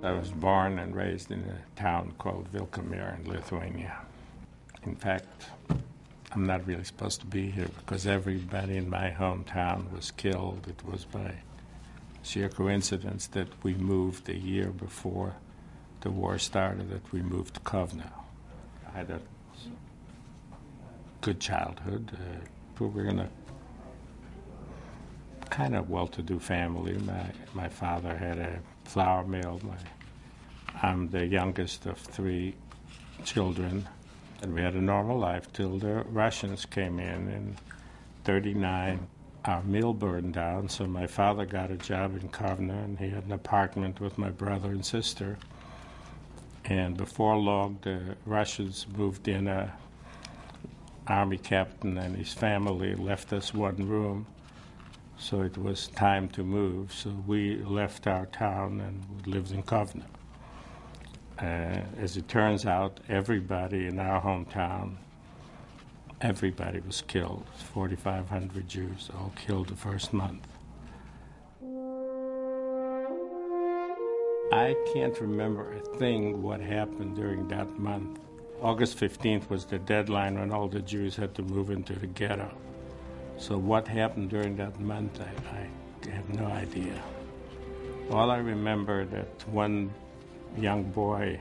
I was born and raised in a town called Vilkamir in Lithuania. In fact, I'm not really supposed to be here because everybody in my hometown was killed. It was by sheer coincidence that we moved a year before the war started, that we moved to Kovno. I had a good childhood. We were in a kind of well-to-do family. My father had a flour mill. I'm the youngest of three children, and we had a normal life till the Russians came in 1939. Our mill burned down, so my father got a job in Kovno, and he had an apartment with my brother and sister. And before long, the Russians moved in. An army captain and his family left us one room, so it was time to move. So we left our town and lived in Kovno. As it turns out, everybody in our hometown, everybody was killed. 4,500 Jews, all killed the first month. I can't remember a thing what happened during that month. August 15th was the deadline when all the Jews had to move into the ghetto. So what happened during that month, I have no idea. All I remember that one young boy,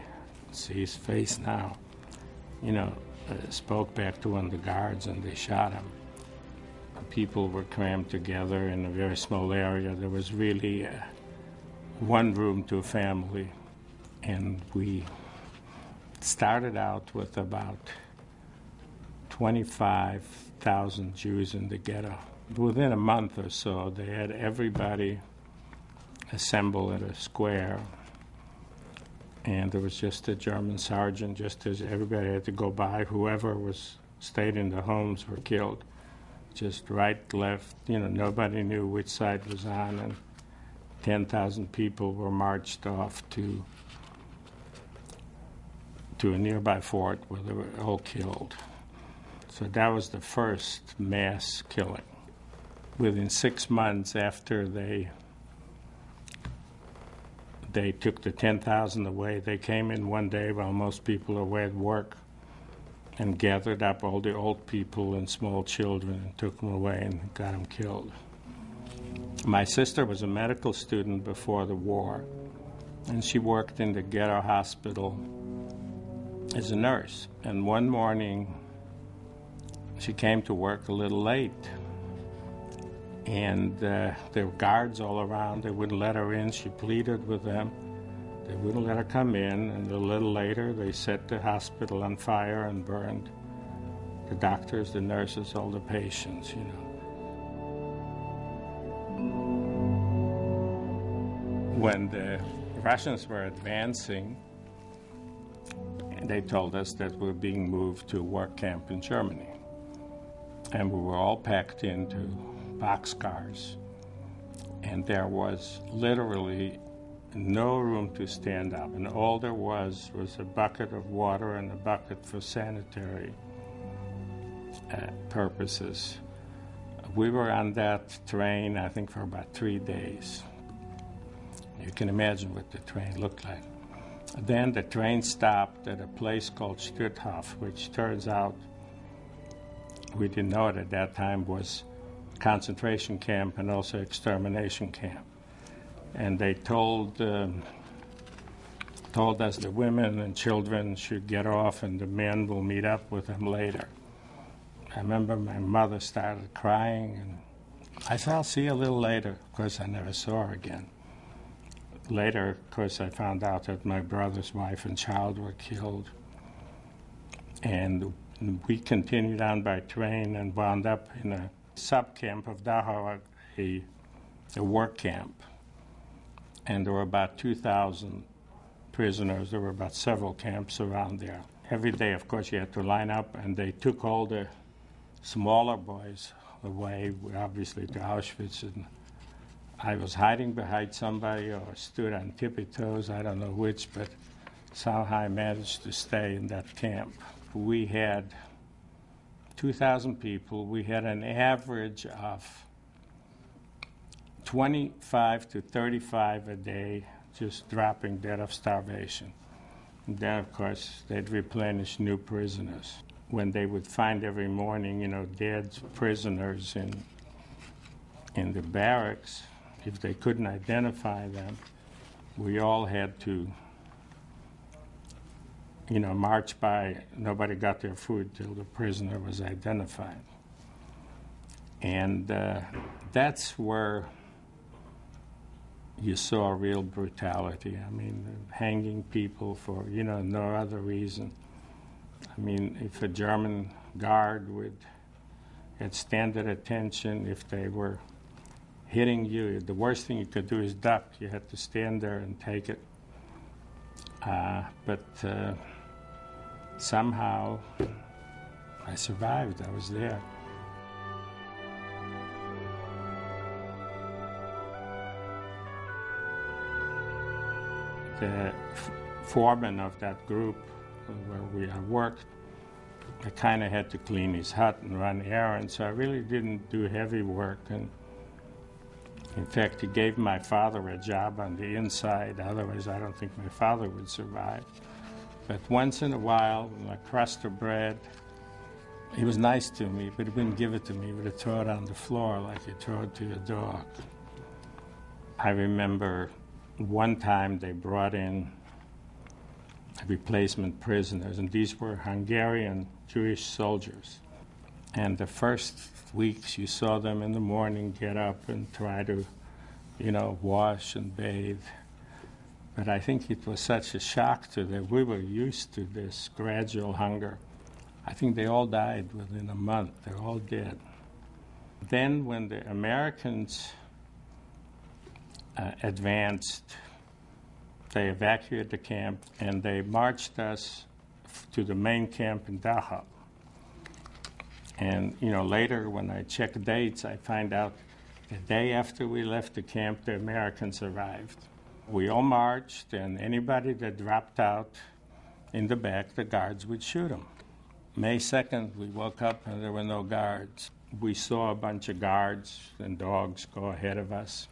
see his face now, spoke back to one of the guards and they shot him. People were crammed together in a very small area. There was really one room to a family, and we started out with about 25,000 Jews in the ghetto. Within a month or so, they had everybody assemble at a square, and there was just a German sergeant, just as everybody had to go by. Whoever stayed in the homes were killed. Just right, left, nobody knew which side was on, and 10,000 people were marched off to a nearby fort where they were all killed. So that was the first mass killing. Within 6 months after they took the 10,000 away, they came in one day while most people were away at work and gathered up all the old people and small children and took them away and got them killed. My sister was a medical student before the war, and she worked in the ghetto hospital as a nurse. And one morning, she came to work a little late, and there were guards all around. They wouldn't let her in. She pleaded with them. They wouldn't let her come in, and a little later, they set the hospital on fire and burned the doctors, the nurses, all the patients, When the Russians were advancing, they told us that we were being moved to a work camp in Germany. And we were all packed into boxcars. And there was literally no room to stand up. And all there was a bucket of water and a bucket for sanitary purposes. We were on that train, I think, for about 3 days. You can imagine what the train looked like. Then the train stopped at a place called Stutthof, which turns out, we didn't know it at that time, was a concentration camp and also extermination camp. And they told us the women and children should get off and the men will meet up with them later. I remember my mother started crying, and I said, I'll see you a little later. Of course, I never saw her again. Later, of course, I found out that my brother's wife and child were killed. And we continued on by train and wound up in a sub-camp of Dachau, a work camp. And there were about 2,000 prisoners. There were about several camps around there. Every day, of course, you had to line up, and they took all the smaller boys away, obviously, to Auschwitz. And I was hiding behind somebody or stood on tippy toes, I don't know which, but somehow I managed to stay in that camp. We had 2,000 people. We had an average of 25 to 35 a day just dropping dead of starvation. And then, of course, they'd replenish new prisoners. When they would find every morning, dead prisoners in the barracks, if they couldn't identify them, we all had to, march by. Nobody got their food till the prisoner was identified. And that's where you saw real brutality. I mean, hanging people for, no other reason. I mean, if a German guard had stand at attention, if they were hitting you, the worst thing you could do is duck. You had to stand there and take it. But somehow I survived. I was there. The foreman of that group where we worked, I kind of had to clean his hut and run errands, so I really didn't do heavy work. And in fact, he gave my father a job on the inside, otherwise I don't think my father would survive. But once in a while, a crust of bread, he was nice to me, but he wouldn't give it to me. He would throw it on the floor like you throw it to your dog. I remember one time they brought in replacement prisoners, and these were Hungarian Jewish soldiers. And the first weeks you saw them in the morning get up and try to, wash and bathe. But I think it was such a shock to them. We were used to this gradual hunger. I think they all died within a month. They're all dead. Then when the Americans advanced, they evacuated the camp, and they marched us to the main camp in Dachau. And, later when I check dates, I find out the day after we left the camp, the Americans arrived. We all marched, and anybody that dropped out in the back, the guards would shoot them. May 2nd, we woke up and there were no guards. We saw a bunch of guards and dogs go ahead of us.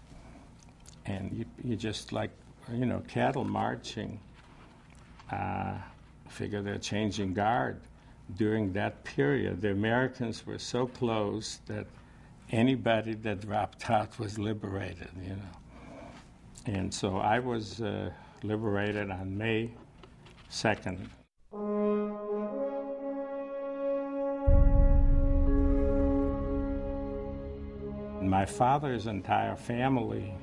And you just like, cattle marching. Figure they're changing guard. During that period, the Americans were so close that anybody that dropped out was liberated, And so I was liberated on May 2nd. My father's entire family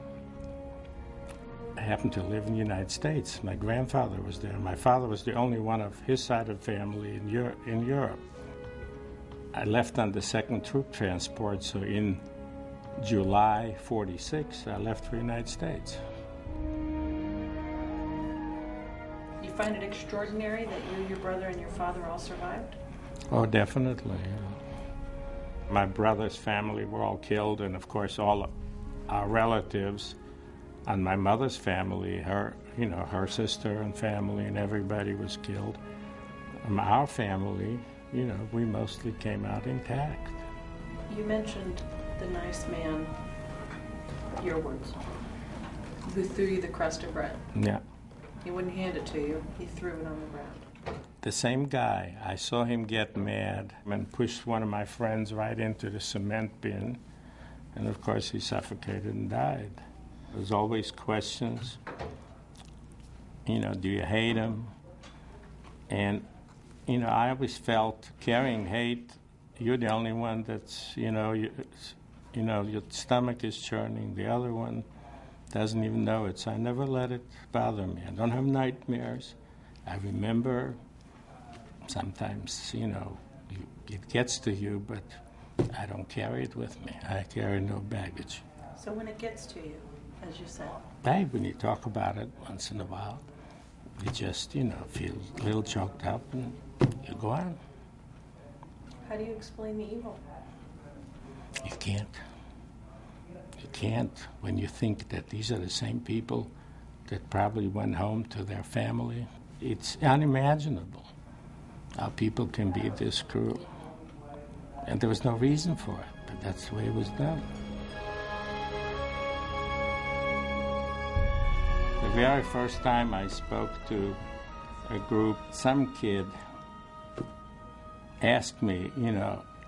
happened to live in the United States. My grandfather was there. My father was the only one of his side of family in Europe. I left on the second troop transport, so in July 46, I left for the United States. You find it extraordinary that you, your brother, and your father all survived? Oh, definitely. My brother's family were all killed, and of course all our relatives on my mother's family, her sister and family and everybody was killed. Our family, we mostly came out intact. You mentioned the nice man, your words, who threw you the crust of bread. Yeah. He wouldn't hand it to you, he threw it on the ground. The same guy, I saw him get mad and pushed one of my friends right into the cement bin, and of course he suffocated and died. There's always questions, do you hate him? And, I always felt carrying hate, you're the only one that's, your stomach is churning, the other one doesn't even know it, so I never let it bother me. I don't have nightmares. I remember sometimes, it gets to you, but I don't carry it with me. I carry no baggage. So when it gets to you, as you said, When you talk about it once in a while, you just, feel a little choked up and you go on. How do you explain the evil? You can't. You can't when you think that these are the same people that probably went home to their family. It's unimaginable how people can be this cruel. And there was no reason for it, but that's the way it was done. The The very first time I spoke to a group, some kid asked me,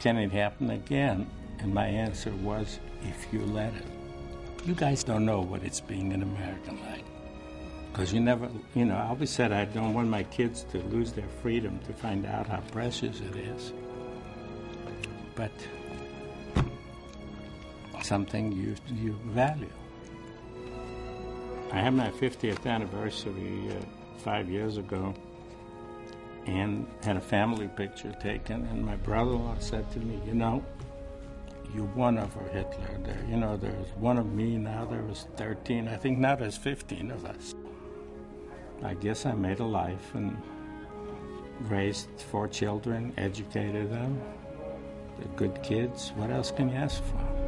can it happen again? And my answer was, if you let it. You guys don't know what it's being an American like. Because you never, I always said I don't want my kids to lose their freedom to find out how precious it is. But something you value. I had my 50th anniversary 5 years ago and had a family picture taken, and my brother-in-law said to me, you're one over Hitler. There's one of me, now there was 13. I think now there's 15 of us. I guess I made a life and raised 4 children, educated them. They're good kids. What else can you ask for?